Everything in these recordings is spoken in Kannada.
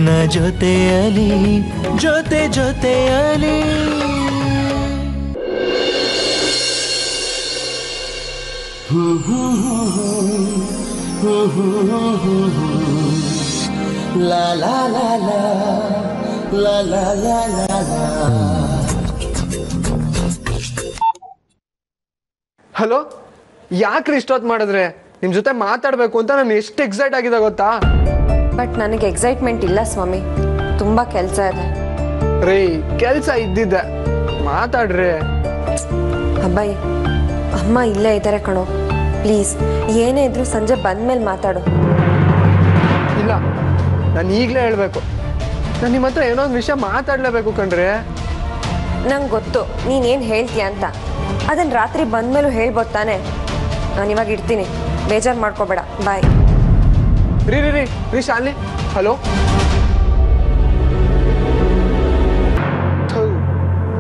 ನಿನ್ನ ಜೊತೆಯಲಿ ಜೊತೆಯಲಿ ಲಾ ಲಾ ಲಾ ಲಾ ಲಾ ಲಾ ಲಾ ಲಾ. ಹಲೋ, ಯಾಕ್ರಿ ಇಷ್ಟೊತ್ತು ಮಾಡಿದ್ರೆ? ನಿಮ್ ಜೊತೆ ಮಾತಾಡ್ಬೇಕು ಅಂತ ನಾನು ಎಷ್ಟು ಎಕ್ಸೈಟ್ ಆಗಿದೆ ಗೊತ್ತಾ? ಬಟ್ ನನಗೆ ಎಕ್ಸೈಟ್ಮೆಂಟ್ ಇಲ್ಲ ಸ್ವಾಮಿ, ತುಂಬಾ ಕೆಲಸ ಇದೆ. ರೀ, ಕೆಲಸ ಇದ್ದಿದ್ದೆ, ಮಾತಾಡ್ರಿ. ಅಬ್ಬಾಯಿ, ಅಮ್ಮ ಇಲ್ಲೇ ಇದ್ದಾರೆ ಕಣೋ, ಪ್ಲೀಸ್ ಏನೇ ಇದ್ರು ಸಂಜೆ ಬಂದ್ಮೇಲೆ ಮಾತಾಡು. ಇಲ್ಲ, ನಾನು ಈಗಲೇ ಹೇಳ್ಬೇಕು. ನಾನು ನಿಮ್ಮ ಹತ್ರ ಏನೋ ಒಂದು ವಿಷಯ ಮಾತಾಡ್ಲೇಬೇಕು ಕಣ್ರಿ. ನಂಗೆ ಗೊತ್ತು ನೀನೇನು ಹೇಳ್ತೀಯ ಅಂತ, ಅದನ್ನು ರಾತ್ರಿ ಬಂದ್ಮೇಲೂ ಹೇಳ್ಬೋದು ತಾನೆ. ನಾನು ಇವಾಗ ಇಡ್ತೀನಿ, ಬೇಜಾರು ಮಾಡ್ಕೋಬೇಡ, ಬಾಯ್. ರೀ ರೀ ರೀ ರೀ ಶಾಲಿನಿ, ಹಲೋ.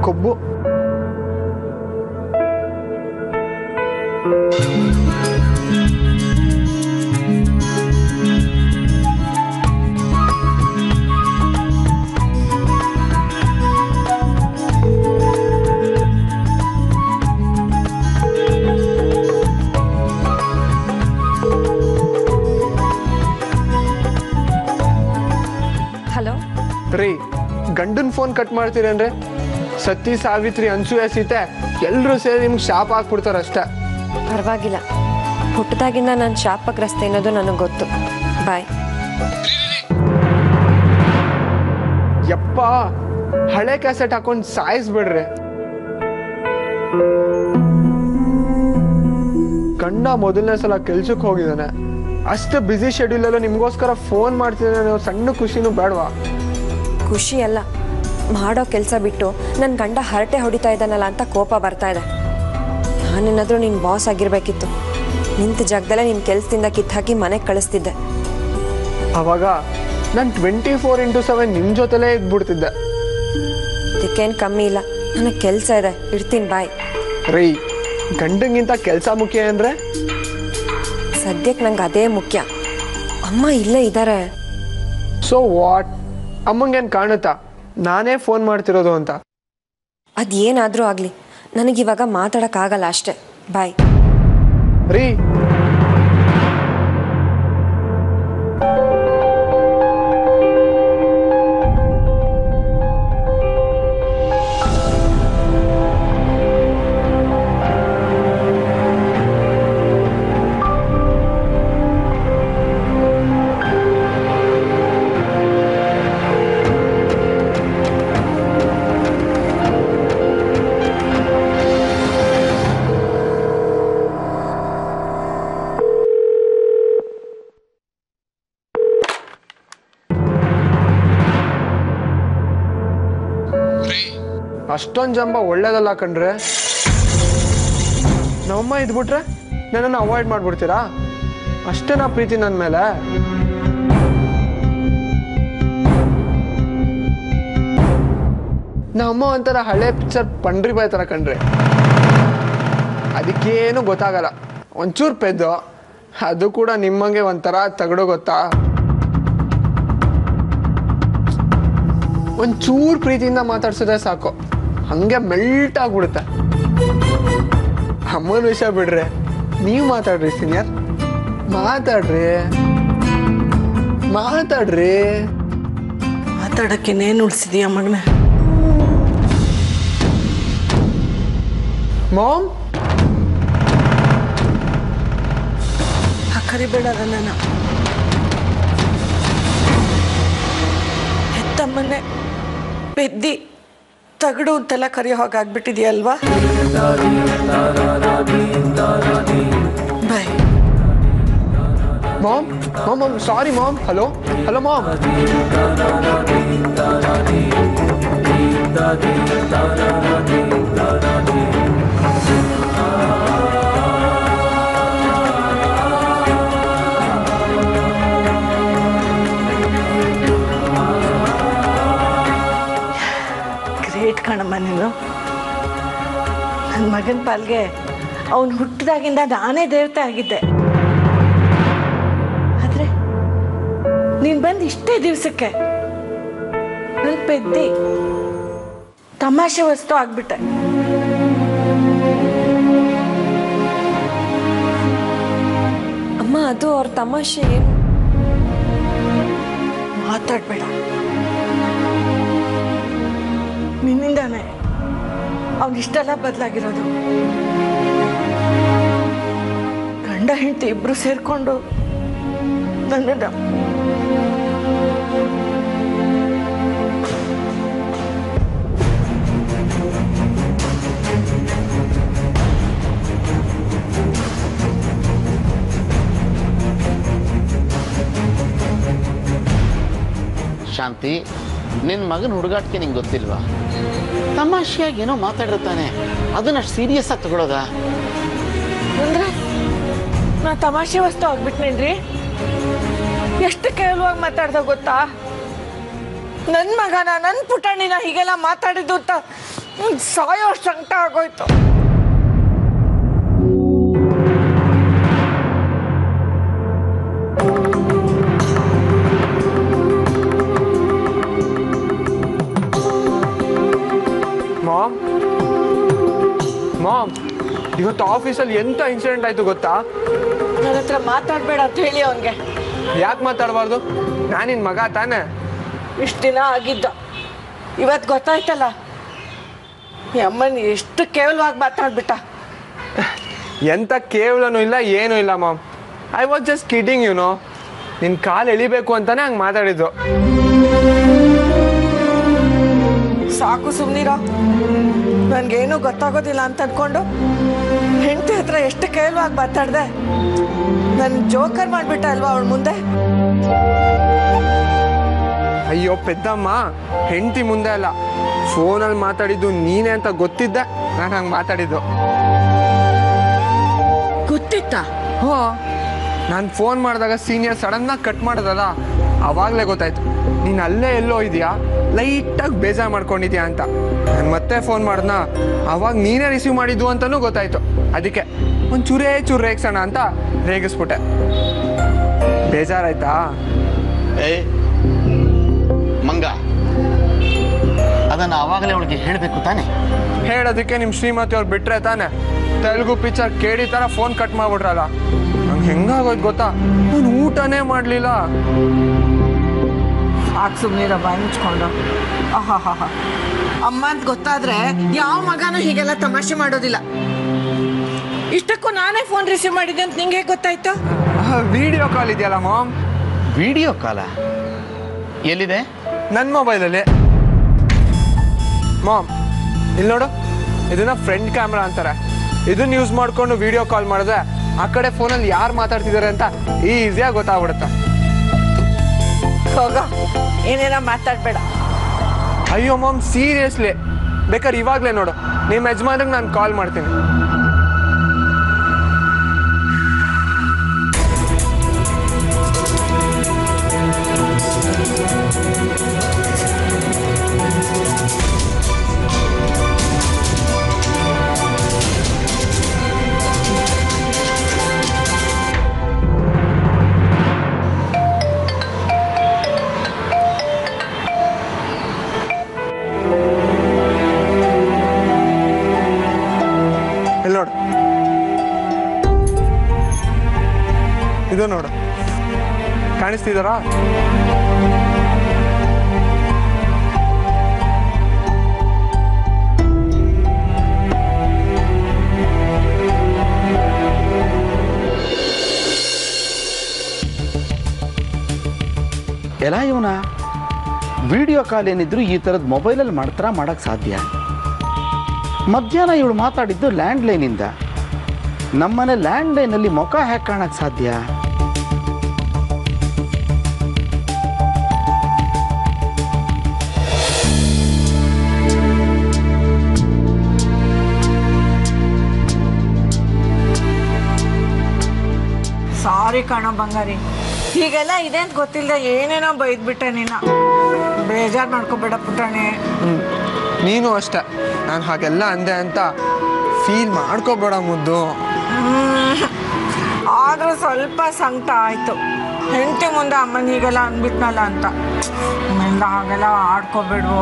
ಕೊಬ್ಬು. ಹಲೋ ರೀ, ಗಂಡನ ಫೋನ್ ಕಟ್ ಮಾಡ್ತೀರೇನ್ರಿ? ಸತಿ, ಸಾವಿತ್ರಿ, ಅನ್ಸೂಯ, ಸೀತೆ ಎಲ್ಲರೂ ಸೇರಿ ನಿಮ್ಗೆ ಶಾಪ್ ಹಾಕ್ಬಿಡ್ತಾರೆ ಅಷ್ಟೇ. ಪರವಾಗಿಲ್ಲ, ಹುಟ್ಟದಾಗಿಂದ ನಾನು ಶಾಪಗ್ರಸ್ತೆ ಅನ್ನೋದು ನನಗೆ ಗೊತ್ತು. ಬಾಯ್. ಯಪ್ಪ, ಹಳೆ ಕ್ಯಾಸೆಟ್ ಹಾಕೊಂಡು ಸಾಯಿಸ್ಬಿಡ್ರಿ. ಗಂಡ ಮೊದಲನೇ ಸಲ ಕೆಲ್ಸಕ್ಕೆ ಹೋಗಿದ್ದಾನೆ, ಅಷ್ಟು ಬ್ಯುಸಿ ಶೆಡ್ಯೂಲಲ್ಲೂ ನಿಮಗೋಸ್ಕರ ಫೋನ್ ಮಾಡ್ತಿದ್ದಾನೆ. ಸಣ್ಣ ಖುಷಿನೂ ಬೇಡವಾ? ಖುಷಿ ಅಲ್ಲ, ಮಾಡೋ ಕೆಲಸ ಬಿಟ್ಟು ನನ್ನ ಗಂಡ ಹರಟೆ ಹೊಡಿತಾ ಇದ್ದಾನಲ್ಲ ಅಂತ ಕೋಪ ಬರ್ತಾ ಇದೆ. ನಾನೇನಾದರೂ ನಿನ್ನ ಬಾಸ್ ಆಗಿರ್ಬೇಕಿತ್ತು, ನಿಂತ ಜಾಗದಲ್ಲೇ ನಿನ್ನ ಕೆಲಸದಿಂದ ಕಿತ್ತಾಕಿ ಮನೆಗೆ ಕಳಿಸ್ತಿದ್ದೆ. ಅವಾಗ ನಾನು 24x7 ನಿಮ್ಮ ಜೊತೆಲೇ ಇದ್ಬಿಡ್ತಿದ್ದೆ. ಇದಕ್ಕೇನು ಕಮ್ಮಿ ಇಲ್ಲ, ನನಗೆ ಕೆಲಸ ಇದೆ, ಇಡ್ತೀನಿ, ಬಾಯ್. ರೀ, ಗಂಡಂಗಿಂತ ಕೆಲಸ ಮುಖ್ಯ ಅಂದರೆ? ಸದ್ಯಕ್ಕೆ ನಂಗೆ ಅದೇ ಮುಖ್ಯ. ಅಮ್ಮ ಇಲ್ಲೇ ಇದ್ದಾರೆ. So what? ಅಮ್ಮಂಗೇನು ಕಾಣುತ್ತಾ ನಾನೇ ಫೋನ್ ಮಾಡ್ತಿರೋದು ಅಂತ? ಅದೇನಾದರೂ ಆಗಲಿ, ನನಗಿವಾಗ ಮಾತಾಡೋಕ್ಕಾಗಲ್ಲ ಅಷ್ಟೇ, ಬಾಯ್. ರೀ, ಅಷ್ಟೊಂದು ಜಂಬ ಒಳ್ಳೇದಲ್ಲ ಕಣ್ರೆ. ನಮ್ಮಮ್ಮ ಇದ್ಬಿಟ್ರೆ ನನ್ನನ್ನು ಅವಾಯ್ಡ್ ಮಾಡ್ಬಿಡ್ತೀರಾ? ಅಷ್ಟೇ ನಾ ಪ್ರೀತಿ ನನ್ನ ಮೇಲೆ? ನಮ್ಮಮ್ಮ ಒಂಥರ ಹಳೆ ಪಿಕ್ಚರ್ ಪಂಡ್ರಿ ಬಾಯ್ ಥರ ಕಣ್ರಿ. ಅದಕ್ಕೇನು ಗೊತ್ತಾಗಲ್ಲ, ಒಂಚೂರು ಪೆದ್ದು, ಅದು ಕೂಡ ನಿಮ್ಮಂಗೆ ಒಂಥರ ತಗಡು, ಗೊತ್ತಾ? ಒಂಚೂರು ಪ್ರೀತಿಯಿಂದ ಮಾತಾಡ್ಸಿದ್ರೆ ಸಾಕು, ಹಂಗೆ ಮೆಲ್ಟ್ ಆಗ್ಬಿಡುತ್ತೆ. ಅಮ್ಮನ ವಿಷಯ ಬಿಡ್ರಿ, ನೀವು ಮಾತಾಡ್ರಿ ಸೀನಿಯರ್, ಮಾತಾಡ್ರಿ. ಮಾತಾಡೋಕ್ಕೇನೇನು ಉಳಿಸಿದೀಯ ಮಗನೇ? ಮಾಮ್, ಕರಿಬೇಡ ನನ್ನ. ಹೆತ್ತಮ್ಮನೆ ಪೆದ್ದಿ ತಗಡು ಅಂತೆಲ್ಲ ಕರಿಯೋ ಹಾಗಾಗ್ಬಿಟ್ಟಿದೆಯಲ್ವಾ? Bye. Mom, mom, sorry mom. Hello hello mom. Great ಕಣಮ್ಮ ನೀನು. ನನ್ನ ಮಗನ ಪಾಲ್ಗೆ ಅವನು ಹುಟ್ಟಿದಾಗಿಂದ ನಾನೇ ದೇವತೆ ಆಗಿದ್ದೆ. ಆದರೆ ನೀನು ಬಂದು ಇಷ್ಟೇ ದಿವಸಕ್ಕೆ ಅವಳಲ್ಲಿ ಪೆದ್ದಿ ತಮಾಷೆ ವಸ್ತು ಆಗ್ಬಿಟ್ಟೆ. ಅಮ್ಮ ಅದು ಅವ್ರ ತಮಾಷೆ ಏನು? ಮಾತಾಡ್ಬೇಡ. ನಿನ್ನಿಂದಾನೆ ಅವನಿಷ್ಟೆಲ್ಲ ಬದಲಾಗಿರೋದು. ಗಂಡ ಹೆಂಡತಿ ಇಬ್ರು ಸೇರ್ಕೊಂಡು ನನ್ನನ್ನ ಶಾಂತಿ, ನಿನ್ನ ಮಗನ ಹುಡುಗಾಟಕ್ಕೆ ನಿಂಗೆ ಗೊತ್ತಿಲ್ವಾ? ತಮಾಷೆಯಾಗಿ ಏನೋ ಮಾತಾಡಿರ್ತಾನೆ, ಅದನ್ನಷ್ಟು ಸೀರಿಯಸ್ ಆಗಿ ತಗೊಳ್ಳೋದಾ? ಅಂದ್ರೆ ನಾ ತಮಾಷೆ ವಸ್ತು ಆಗ್ಬಿಟ್ನೇನ್ರಿ? ಎಷ್ಟು ಕೇವಲವಾಗಿ ಮಾತಾಡ್ದ ಗೊತ್ತಾ? ನನ್ನ ಮಗನ, ನನ್ನ ಪುಟಾಣಿನ ಹೀಗೆಲ್ಲ ಮಾತಾಡಿದ್ದು ಅಂತ ಸಾಯೋ ಸಂಕಟ ಆಗೋಯ್ತು. ಮಾಮ್ ಮಾಮ್, ಇವತ್ತು ಆಫೀಸಲ್ಲಿ ಎಂತ ಇನ್ಸಿಡೆಂಟ್ ಆಯ್ತು ಗೊತ್ತಾ? ನನ್ನ ಹತ್ರ ಮಾತಾಡ್ಬೇಡ ಅಂತ ಹೇಳಿ ಅವನ್ಗೆ. ಯಾಕೆ ಮಾತಾಡಬಾರ್ದು? ನಾನಿನ್ ಮಗ ತಾನೆ. ಇಷ್ಟು ದಿನ ಆಗಿದ್ದ, ಇವತ್ತು ಗೊತ್ತಾಯ್ತಲ್ಲ ಈ ಅಮ್ಮನ ಎಷ್ಟು ಕೇವಲವಾಗಿ ಮಾತಾಡ್ಬಿಟ್ಟ. ಎಂತ ಕೇವಲನೂ ಇಲ್ಲ, ಏನೂ ಇಲ್ಲ ma'am. I was just kidding, no. ನಿನ್ನ ಕಾಲು ಎಳಿಬೇಕು ಅಂತಾನೆ ಹಂಗೆ ಮಾತಾಡಿದ್ದು. ಸಾಕು ಸುಮ್ಮನಿರೋ. ನನಗೇನು ಗೊತ್ತಾಗೋದಿಲ್ಲ ಅಂತ ಅಂದ್ಕೊಂಡು ಹೆಂಡತಿ ಹತ್ರ ಎಷ್ಟು ಕೇವಲವಾಗಿ ಮಾತಾಡ್ದೆ. ನನ್ನ ಜೋಕರ್ ಮಾಡಿಬಿಟ್ಟ ಅಲ್ವಾ ಅವಳ ಮುಂದೆ. ಅಯ್ಯೋ ಪೆದ್ದಮ್ಮ, ಹೆಂಡತಿ ಮುಂದೆ ಅಲ್ಲ, ಫೋನಲ್ಲಿ ಮಾತಾಡಿದ್ದು ನೀನೇ ಅಂತ ಗೊತ್ತಿದ್ದ ನಾನು ಹಂಗೆ ಮಾತಾಡಿದ್ದು. ಗೊತ್ತಿತ್ತಾ? ಹೋ, ನಾನು ಫೋನ್ ಮಾಡಿದಾಗ ಸೀನಿಯರ್ ಸಡನ್ನಾಗಿ ಕಟ್ ಮಾಡೋದಲ್ಲ, ಆವಾಗಲೇ ಗೊತ್ತಾಯ್ತು ನೀನು ಅಲ್ಲೇ ಎಲ್ಲೋ ಇದೆಯಾ, ಲೈಟಾಗಿ ಬೇಜಾರು ಮಾಡ್ಕೊಂಡಿದ್ಯಾ ಅಂತ. ನಾನು ಮತ್ತೆ ಫೋನ್ ಮಾಡ್ದನ, ಆವಾಗ ನೀನೇ ರಿಸೀವ್ ಮಾಡಿದ್ದು ಅಂತಲೂ ಗೊತ್ತಾಯ್ತು. ಅದಕ್ಕೆ ಒಂದು ಚೂರು ರೇಗಿಸೋಣ ಅಂತ ರೇಗಿಸ್ಬಿಟ್ಟೆ. ಬೇಜಾರಾಯ್ತಾ? ಏ ಮಂಗ, ಅದನ್ನು ಆವಾಗಲೇ ಅವಳಿಗೆ ಹೇಳಬೇಕು ತಾನೆ? ಹೇಳೋದಕ್ಕೆ ನಿಮ್ಮ ಶ್ರೀಮತಿ ಅವ್ರು ಬಿಟ್ರೆ ತಾನೆ. ತೆಲುಗು ಪಿಕ್ಚರ್ ಕೇಳಿ ಥರ ಫೋನ್ ಕಟ್ ಮಾಡ್ಬಿಟ್ರಲ್ಲ. ನಂಗೆ ಹೆಂಗಾಗೋಯ್ತು ಗೊತ್ತಾ? ನಾನು ಊಟನೇ ಮಾಡಲಿಲ್ಲ. ಸಾಕು ಸುಮ್ಮನಿರ, ಬಾಯಿ ಮುಚ್ಕೊಂಡು. ಆಹಾ, ಅಮ್ಮ ಅಂತ ಗೊತ್ತಾದ್ರೆ ಯಾವ ಮಗನೂ ಹೀಗೆಲ್ಲ ತಮಾಷೆ ಮಾಡೋದಿಲ್ಲ. ಇಷ್ಟಕ್ಕೂ ನಾನೇ ಫೋನ್ ರಿಸೀವ್ ಮಾಡಿದ್ದೆ ಅಂತ ನಿಂಗೆ ಗೊತ್ತಾಯ್ತು? ವಿಡಿಯೋ ಕಾಲ್ ಇದೆಯಲ್ಲ ಮಾಮ್. ವಿಡಿಯೋ ಕಾಲ ಎಲ್ಲಿದೆ? ನನ್ನ ಮೊಬೈಲಲ್ಲಿ. ಮಾಮ್, ಇಲ್ಲಿ ನೋಡು, ಇದನ್ನ ಫ್ರಂಟ್ ಕ್ಯಾಮ್ರಾ ಅಂತಾರೆ. ಇದನ್ನ ಯೂಸ್ ಮಾಡ್ಕೊಂಡು ವಿಡಿಯೋ ಕಾಲ್ ಮಾಡಿದ್ರೆ ಆ ಕಡೆ ಫೋನಲ್ಲಿ ಯಾರು ಮಾತಾಡ್ತಿದ್ದಾರೆ ಅಂತ ಈಸಿಯಾಗಿ ಗೊತ್ತಾಗ್ಬಿಡುತ್ತೆ. ಹೋಗ, ಏನೇನ ಮಾತಾಡ್ಬೇಡ. ಅಯ್ಯೋ ಮಾಮ್, ಸೀರಿಯಸ್ಲಿ, ಬೇಕಾದ್ರೆ ಇವಾಗಲೇ ನೋಡು, ನಿಮ್ಮ ಯಜಮಾನ್ರಿಗೆ ನಾನು ಕಾಲ್ ಮಾಡ್ತೀನಿ. ನೋಡು, ಇದು ನೋಡು, ಕಾಣಿಸ್ತಿದಾರಾ? ಎಲ್ಲ ಇವನ ವಿಡಿಯೋ ಕಾಲ್ ಏನಿದ್ರು ಈ ಥರದ್ದು ಮೊಬೈಲಲ್ಲಿ ಮಾಡೋಕ್ಕೆ ಸಾಧ್ಯ? ಮಧ್ಯಾಹ್ನ ಇವಳು ಮಾತಾಡಿದ್ದು ಲ್ಯಾಂಡ್ಲೈನಿಂದ. ನಮ್ಮನೆ ಲ್ಯಾಂಡ್ಲೈನಲ್ಲಿ ಮುಖ ಹ್ಯಾಕ್ ಕಾಣಕ್ಕೆ ಸಾಧ್ಯ? ಸಾರಿ ಕಣೋ ಬಂಗಾರಿ, ಹೀಗೆಲ್ಲ ಇದೆ ಅಂತ ಗೊತ್ತಿಲ್ಲದೆ ಏನೇನೋ ಬೈದ್ಬಿಟ್ಟೆ. ನೀನು ಬೇಜಾರು ಮಾಡ್ಕೊಬೇಡ ಪುಟಾಣಿ. ನೀನು ಅಷ್ಟೆ, ನಾನು ಹಾಗೆಲ್ಲ ಅಂದೆ ಅಂತ ಫೀಲ್ ಮಾಡ್ಕೋಬೇಡ ಮುದ್ದು. ಆ ಆದರೂ ಸ್ವಲ್ಪ ಸಂಕಟ ಆಯಿತು. ಹೆಂಡತಿ ಮುಂದೆ ಅಮ್ಮನ ಹೀಗೆಲ್ಲ ಅಂದ್ಬಿಟ್ನಲ್ಲ ಅಂತ. ಆಮೇಲೆ ಹಾಗೆಲ್ಲ ಆಡ್ಕೊಬಿಡು,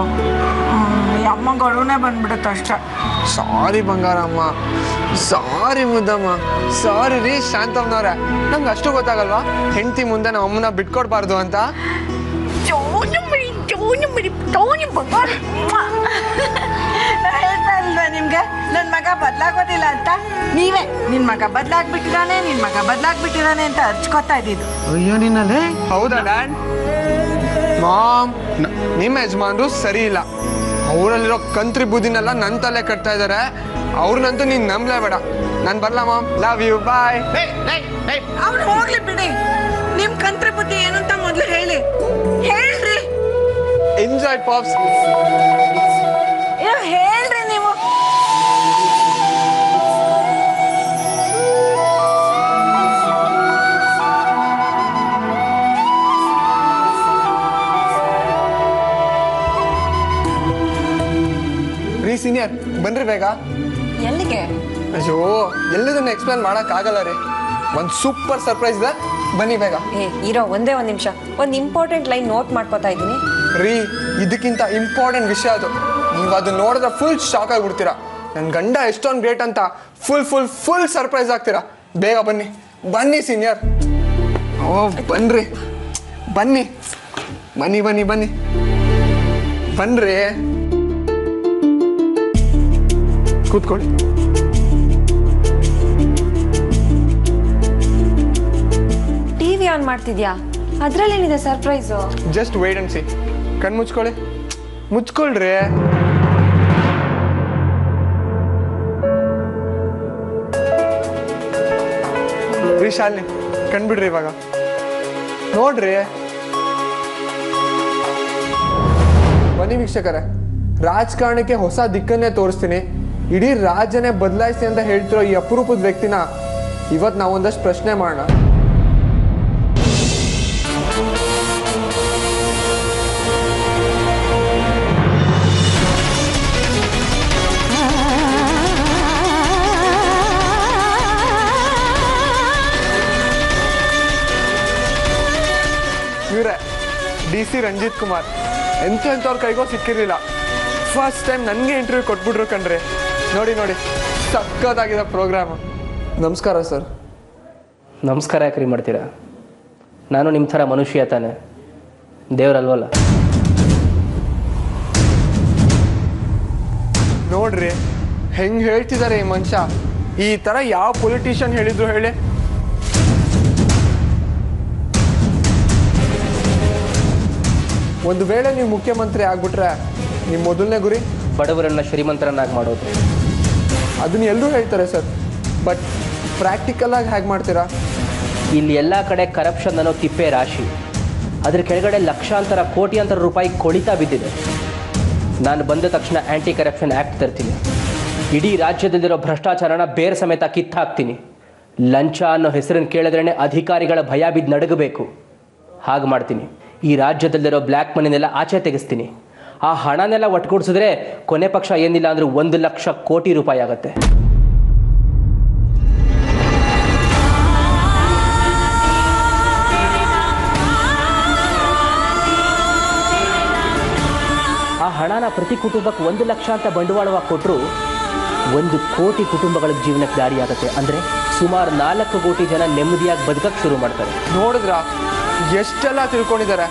ಈ ಅಮ್ಮಂಗೆ ಅಳುನೇ ಬಂದ್ಬಿಡುತ್ತೆ ಅಷ್ಟೆ. ಸಾರಿ ಬಂಗಾರಮ್ಮ, ಸಾರಿ ಮುದ್ದಮ್ಮ, ಸಾರಿ ರೀ ಶಾಂತಮ್ಮನವ್ರೆ. ನಂಗೆ ಅಷ್ಟು ಗೊತ್ತಾಗಲ್ವಾ ಹೆಂಡತಿ ಮುಂದೆ ನಮ್ಮ ಅಮ್ಮನ ಬಿಟ್ಕೊಡ್ಬಾರ್ದು ಅಂತ? ಹೇಳ್ತಾ ಇಲ್ವಾ ನಿಮ್ಗೆ ನನ್ನ ಮಗ ಬದಲಾಗೋದಿಲ್ಲ ಅಂತ? ನೀವೇ ನಿನ್ನ ಮಗ ಬದಲಾಗ್ಬಿಟ್ಟಿದ್ದಾನೆ ಅಂತ ಹರ್ಚ್ಕೊತಾ ಇದ್ದಿದ್ದು. ಅಯ್ಯೋ ನಿನ್ನಲ್ಲೇ. ಹೌದಾ ಡ್ಯಾಡ್? ಮಾಮ್, ನಿಮ್ಮ ಯಜಮಾನ್ರು ಸರಿ ಇಲ್ಲ. ಅವರಲ್ಲಿರೋ ಕಂತ್ರಿ ಬುದ್ಧಿನೆಲ್ಲ ನನ್ನ ತಲೆ ಕಟ್ತಾ ಇದ್ದಾರೆ. ಅವ್ರನ್ನಂತೂ ನೀನು ನಂಬಲೇಬೇಡ. ನಾನು ಬರಲ್ಲ ಮಾಮ್, ಲವ್ ಯು, ಬಾಯ್. ಅವ್ನು ಹೋಗ್ಲಿ ಬಿಡಿ. ನಿಮ್ ಕಂತ್ರಿ ಬುದ್ಧಿ ಏನು ಅಂತ ಮೊದಲು ಹೇಳ್ರಿ. Enjoy pops. ಹೇಳ್ರಿ ನೀವು. ರೀ ಸೀನಿಯರ್, ಬನ್ರಿ ಬೇಗ. ಎಲ್ಲಿಗೆ? ಅಯ್ಯೋ, ಎಲ್ಲದನ್ನ ಎಕ್ಸ್ಪ್ಲೇನ್ ಆಗಲ್ಲ ರೀ. ಒಂದು ಸೂಪರ್ ಸರ್ಪ್ರೈಸ್ ಇದೆ, ಬನ್ನಿ ಬೇಗ. ಇರೋ ಒಂದೇ ಒಂದು ನಿಮಿಷ, ಒಂದು ಇಂಪಾರ್ಟೆಂಟ್ ಲೈನ್ ನೋಟ್ ಮಾಡ್ಕೋತಾ ಇದ್ದೀನಿ. ರೀ, ಇದಕ್ಕಿಂತ ಇಂಪಾರ್ಟೆಂಟ್ ವಿಷಯ ಅದು. ನೀವು ಅದು ನೋಡಿದ್ರೆ ಫುಲ್ ಶಾಕ್ ಆಗಿಬಿಡ್ತೀರಾ. ನನ್ನ ಗಂಡ ಎಷ್ಟೊಂದು ಗ್ರೇಟ್ ಅಂತ ಫುಲ್ ಸರ್ಪ್ರೈಸ್ ಆಗ್ತೀರಾ. ಬೇಗ ಬನ್ನಿ ಬನ್ನಿ ಸೀನಿಯರ್. ಓ ಬನ್ರಿ, ಬನ್ನಿ ಬನ್ನಿ ಬನ್ನಿ ಬನ್ನಿ ಬನ್ರಿ, ಕೂತ್ಕೊಳ್ಳಿ. ಟಿವಿ ಆನ್ ಮಾಡ್ತಿದ್ಯಾ? ಅದ್ರಲ್ಲೇನಿದೆ surprise? Just wait and see. ಕಣ್ ಮುಚ್ಕೊಳ್ಳಿ, ಮುಚ್ಕೊಳ್ರಿ. ರೀ ಶಾಲಿನಿ, ಕಣ್ಬಿಡ್ರಿ ಇವಾಗ, ನೋಡ್ರಿ. ಬನ್ನಿ ವೀಕ್ಷಕರೇ, ರಾಜಕಾರಣಕ್ಕೆ ಹೊಸ ದಿಕ್ಕನ್ನೇ ತೋರಿಸ್ತೀನಿ. ಇಡೀ ರಾಜ್ಯನೇ ಬದಲಾಯಿಸಿ ಅಂತ ಹೇಳ್ತಿರೋ ಈ ಅಪರೂಪದ ವ್ಯಕ್ತಿನ ಇವತ್ತು ನಾವು ಒಂದಷ್ಟು ಪ್ರಶ್ನೆ ಮಾಡೋಣ. ಇವರೇ DC ರಂಜಿತ್ ಕುಮಾರ್. ಎಂಥವ್ರ ಕೈಗೋ ಸಿಕ್ಕಿರಲಿಲ್ಲ. ಫಸ್ಟ್ ಟೈಮ್ ನನಗೆ ಇಂಟರ್ವ್ಯೂ ಕೊಟ್ಬಿಟ್ರು ಕಣ್ರಿ. ನೋಡಿ ನೋಡಿ, ಸಕ್ಕತ್ತಾಗಿದೆ ಪ್ರೋಗ್ರಾಮ್. ನಮಸ್ಕಾರ ಸರ್. ನಮಸ್ಕಾರ ಯಾಕ್ರಿ ಮಾಡ್ತೀರಾ? ನಾನು ನಿಮ್ಮ ಥರ ಮನುಷ್ಯ ತಾನೆ, ದೇವರಲ್ವಲ್ಲ. ನೋಡ್ರಿ ಹೆಂಗೆ ಹೇಳ್ತಿದ್ದಾರೆ ಈ ಮನುಷ್ಯ. ಈ ಥರ ಯಾವ ಪೊಲಿಟಿಷಿಯನ್ ಹೇಳಿದ್ರು ಹೇಳಿ? ಒಂದು ವೇಳೆ ನೀವು ಮುಖ್ಯಮಂತ್ರಿ ಆಗ್ಬಿಟ್ರೆ ನಿಮ್ಮ ಮೊದಲನೇ ಗುರಿ ಬಡವರನ್ನು ಶ್ರೀಮಂತರನ್ನಾಗಿ ಮಾಡೋದು. ಅದನ್ನ ಎಲ್ಲರೂ ಹೇಳ್ತಾರೆ ಸರ್, ಬಟ್ ಪ್ರಾಕ್ಟಿಕಲ್ ಆಗಿ ಹೇಗೆ ಮಾಡ್ತೀರಾ? ಇಲ್ಲಿ ಎಲ್ಲ ಕಡೆ ಕರಪ್ಷನ್ ಅನ್ನೋ ತಿಪ್ಪೆ ರಾಶಿ. ಅದ್ರ ಕೆಳಗಡೆ ಲಕ್ಷಾಂತರ ಕೋಟ್ಯಾಂತರ ರೂಪಾಯಿ ಕೊಳಿತಾ ಬಿದ್ದಿದೆ. ನಾನು ಬಂದ ತಕ್ಷಣ ಆ್ಯಂಟಿ ಕರಪ್ಷನ್ ಆ್ಯಕ್ಟ್ ತರ್ತೀನಿ. ಇಡೀ ರಾಜ್ಯದಲ್ಲಿರೋ ಭ್ರಷ್ಟಾಚಾರನ ಬೇರೆ ಸಮೇತ ಕಿತ್ತಾಕ್ತೀನಿ. ಲಂಚ ಅನ್ನೋ ಹೆಸರನ್ನು ಕೇಳಿದ್ರೇ ಅಧಿಕಾರಿಗಳ ಭಯ ಬಿದ್ದು ನಡಗಬೇಕು. ಹಾಗೆ ಮಾಡ್ತೀನಿ. ಈ ರಾಜ್ಯದಲ್ಲಿರೋ ಬ್ಲ್ಯಾಕ್ ಮನಿನೆಲ್ಲ ಆಚೆ ತೆಗೆಸ್ತೀನಿ. ಆ ಹಣನೆಲ್ಲ ಒಟ್ಟುಗೂಡಿಸಿದ್ರೆ ಕೊನೆ ಪಕ್ಷ ಏನಿಲ್ಲ ಅಂದರೂ 1,00,000 ಕೋಟಿ ರೂಪಾಯಿ ಆಗುತ್ತೆ. ಆ ಹಣನ ಪ್ರತಿ ಕುಟುಂಬಕ್ಕೆ 1,00,000 ಅಂತ ಬಂಡವಾಳವಾಗಿ ಕೊಟ್ಟರು 1 ಕೋಟಿ ಕುಟುಂಬಗಳ ಜೀವನಕ್ಕೆ ದಾರಿಯಾಗುತ್ತೆ. ಅಂದರೆ ಸುಮಾರು 4 ಕೋಟಿ ಜನ ನೆಮ್ಮದಿಯಾಗಿ ಬದುಕಕ್ಕೆ ಶುರು ಮಾಡ್ತಾರೆ. ನೋಡಿದ್ರ ಎಷ್ಟೆಲ್ಲ ತಿಳ್ಕೊಂಡಿದ್ದಾರೆ.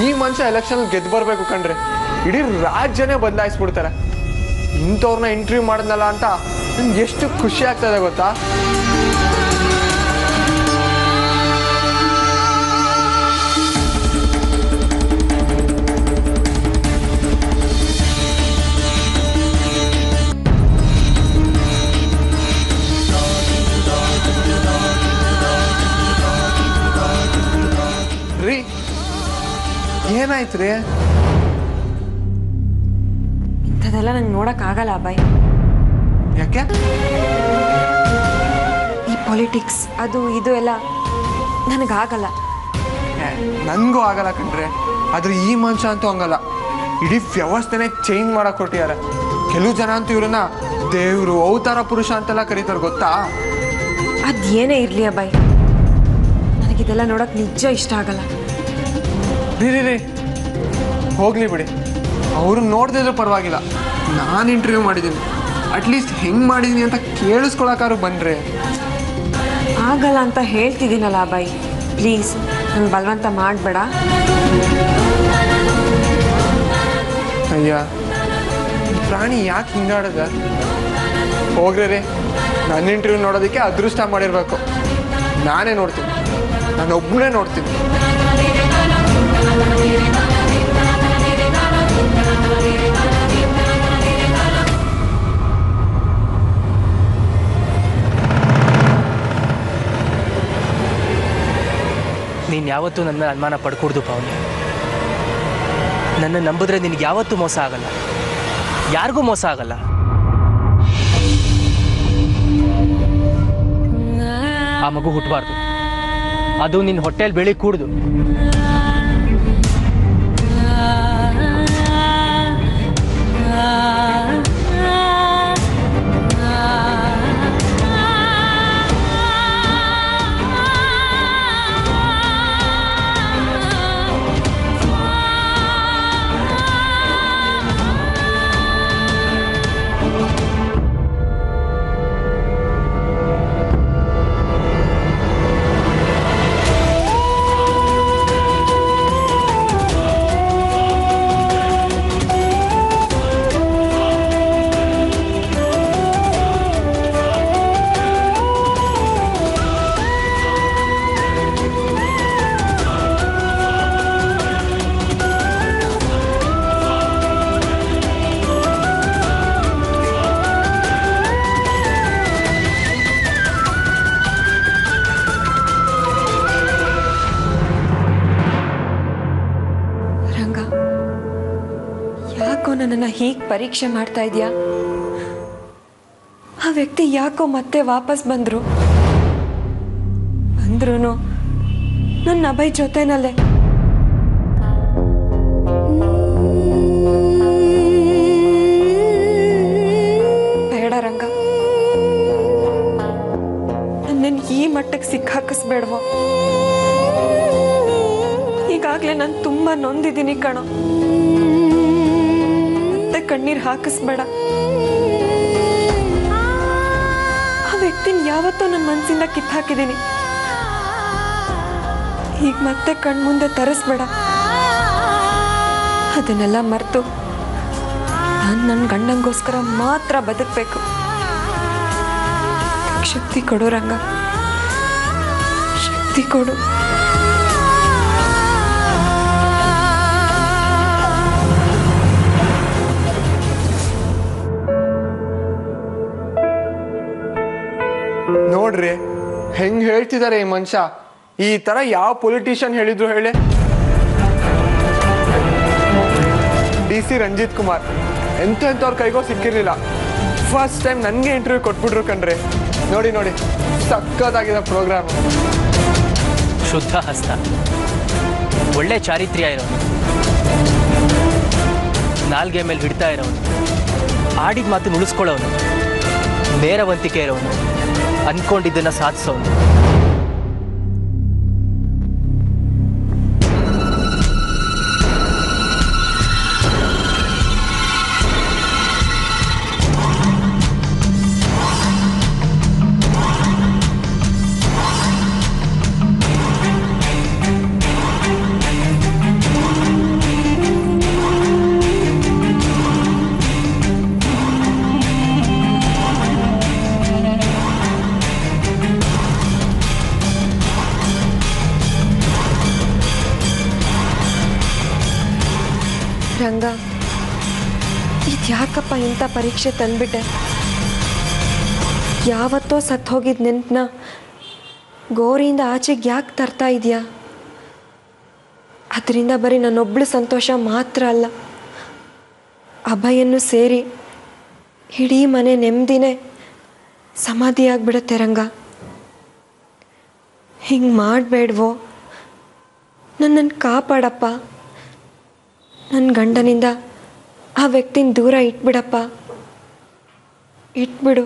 ಈ ಮನುಷ್ಯ ಎಲೆಕ್ಷನ್ ಗೆದ್ದು ಬರಬೇಕು ಕಣ್ರಿ, ಇಡೀ ರಾಜ್ಯನೇ ಬದಲಾಯಿಸ್ಬಿಡ್ತಾರೆ. ಇಂಥವ್ರನ್ನ ಇಂಟರ್ವ್ಯೂ ಮಾಡಿದ್ನಲ್ಲ ಅಂತ ನನ್ಗೆ ಎಷ್ಟು ಖುಷಿ ಆಗ್ತದೆ ಗೊತ್ತಾ? ರೀ ಏನಾಯ್ತು ರೀ? ಇಂಥದ್ದೆಲ್ಲ ನಂಗೆ ನೋಡೋಕ್ಕಾಗಲ್ಲ ಅಭಯ್. ಯಾಕೆ? ಈ ಪೊಲಿಟಿಕ್ಸ್ ಅದು ಇದು ಎಲ್ಲ ನನಗಾಗಲ್ಲ. ನನಗೂ ಆಗಲ್ಲ ಕಣ್ರಿ. ಆದ್ರೆ ಈ ಮನುಷ್ಯ ಅಂತೂ ಹಂಗಲ್ಲ. ಇಡೀ ವ್ಯವಸ್ಥೆನೇ ಚೇಂಜ್ ಮಾಡಕ್ ಹೊರಟಿದ್ದಾರೆ. ಕೆಲವು ಜನ ಅಂತೂ ಇವ್ರನ್ನ ದೇವರು, ಅವತಾರ ಪುರುಷ ಅಂತೆಲ್ಲ ಕರೀತಾರೆ ಗೊತ್ತಾ? ಅದೇನೇ ಇರಲಿ ಅಭಯ್, ನನಗಿದೆಲ್ಲ ನೋಡೋಕೆ ನಿಜ ಇಷ್ಟ ಆಗಲ್ಲ. ರೀ ಹೋಗ್ಲಿ ಬಿಡಿ, ಅವರು ನೋಡ್ದಿದ್ರು ಪರವಾಗಿಲ್ಲ. ನಾನು ಇಂಟರ್ವ್ಯೂ ಮಾಡಿದ್ದೀನಿ, ಅಟ್ಲೀಸ್ಟ್ ಹೆಂಗೆ ಮಾಡಿದ್ದೀನಿ ಅಂತ ಕೇಳಿಸ್ಕೊಳಕ್ಕಾದ್ರು ಬನ್ನಿರಿ. ಆಗಲ್ಲ ಅಂತ ಹೇಳ್ತಿದ್ದೀನಲ್ಲ ಅಭಯ್, ಪ್ಲೀಸ್ ನಂಗೆ ಬಲವಂತ ಮಾಡಬೇಡ. ಅಯ್ಯ, ಈ ಪ್ರಾಣಿ ಯಾಕೆ ಹಿಂಗಾಡದ? ಹೋಗ್ರಿ ರೀ, ನನ್ನ ಇಂಟರ್ವ್ಯೂ ನೋಡೋದಕ್ಕೆ ಅದೃಷ್ಟ ಮಾಡಿರಬೇಕು. ನಾನೇ ನೋಡ್ತೀನಿ, ನಾನೊಬ್ಬನೇ ನೋಡ್ತೀನಿ. ನೀನು ಯಾವತ್ತೂ ನನ್ನ ಮೇಲೆ ಅನುಮಾನ ಪಡ್ಕೊಡ್ದು ಪಾವನಿ. ನನ್ನ ನಂಬಿದ್ರೆ ನಿನಗೆ ಯಾವತ್ತೂ ಮೋಸ ಆಗಲ್ಲ, ಯಾರಿಗೂ ಮೋಸ ಆಗಲ್ಲ. ಆ ಮಗು ಹುಟ್ಟಬಾರ್ದು, ಅದು ನಿನ್ನ ಹೊಟ್ಟೆಯಲ್ಲಿ ಬೆಳಿ ಕೂಡ್ದು. ನನ್ನನ್ನು ಹೀಗೆ ಪರೀಕ್ಷೆ ಮಾಡ್ತಾ ಇದೆಯಾ? ಆ ವ್ಯಕ್ತಿ ಯಾಕೋ ಮತ್ತೆ ವಾಪಸ್ ಬಂದ್ರು ನನ್ನ ಅಭಯ್ ಜೊತೆನಲ್ಲೇ. ಬೇಡ ರಂಗ, ನನ್ನನ್ನು ಈ ಮಟ್ಟಕ್ಕೆ ಸಿಕ್ಕಾಕಿಸ್ಬೇಡವೋ. ಈಗಾಗಲೇ ನಾನು ತುಂಬಾ ನೊಂದಿದ್ದೀನಿ ಕಣೋ. ಕಣ್ಣೀರ್ ಹಾಕಿಸ್ಬೇಡ. ಆ ವ್ಯಕ್ತಿನ ಯಾವತ್ತೋ ನನ್ನ ಮನಸ್ಸಿಂದ ಕಿತ್ತಾಕಿದ್ದೀನಿ. ಈಗ ಮತ್ತೆ ಕಣ್ಮುಂದೆ ತರಿಸ್ಬೇಡ. ಅದನ್ನೆಲ್ಲ ಮರೆತು ನಾನು ನನ್ನ ಗಂಡಂಗೋಸ್ಕರ ಮಾತ್ರ ಬದುಕಬೇಕು. ಶಕ್ತಿ ಕೊಡು ರಂಗ, ಶಕ್ತಿ ಕೊಡು. ನೋಡ್ರಿ ಹೆಂಗ್ ಹೇಳ್ತಿದ್ದಾರೆ ಈ ಮನುಷ್ಯ. ಈ ತರ ಯಾವ ಪೊಲಿಟಿಷಿಯನ್ ಹೇಳಿದ್ರು ಹೇಳಿ? DC ರಂಜಿತ್ ಕುಮಾರ್ ಎಂಥವ್ರ ಕೈಗೋ ಸಿಕ್ಕಿರ್ಲಿಲ್ಲ. ಫಸ್ಟ್ ಟೈಮ್ ನನಗೆ ಇಂಟರ್ವ್ಯೂ ಕೊಟ್ಬಿಟ್ರು ಕಣ್ರಿ. ನೋಡಿ ನೋಡಿ, ಸಕ್ಕತ್ತಾಗಿದೆ ಪ್ರೋಗ್ರಾಮ್. ಶುದ್ಧ ಹಸ್ತ, ಒಳ್ಳೆ ಚಾರಿತ್ರ್ಯ ಇರೋನು, ನಾಲ್ಗೆ ಮೇಲೆ ಹಿಡ್ತಾ ಇರೋನು, ಆಡಿದ ಮಾತು ಉಳಿಸ್ಕೊಳ್ಳೋನು, ನೇರವಂತಿಕೆ ಇರೋನು, ಅನ್ಕೊಂಡಿದ್ದನ್ನ ಸಾಧಿಸೋನು. ರಂಗ, ಇದ್ಯಾಕಪ್ಪ ಇಂಥ ಪರೀಕ್ಷೆ ತಂದ್ಬಿಟ್ಟೆ? ಯಾವತ್ತೋ ಸತ್ತು ಹೋಗಿದ್ದ ನೆನಪನ್ನ ಗೋರಿಯಿಂದ ಆಚೆಗೆ ಯಾಕೆ ತರ್ತಾ ಇದೆಯಾ? ಅದರಿಂದ ಬರೀ ನನ್ನೊಬ್ಳು ಸಂತೋಷ ಮಾತ್ರ ಅಲ್ಲ, ಅಭಯನ್ನು ಸೇರಿ ಇಡೀ ಮನೆ ನೆಮ್ಮದಿನೇ ಸಮಾಧಿಯಾಗ್ಬಿಡುತ್ತೆ. ರಂಗ, ಹಿಂಗೆ ಮಾಡಬೇಡ್ವೋ. ನನ್ನನ್ನು ಕಾಪಾಡಪ್ಪ. ನನ್ನ ಗಂಡನಿಂದ ಆ ವ್ಯಕ್ತಿನ ದೂರ ಇಟ್ಬಿಡಪ್ಪ, ಇಟ್ಬಿಡು.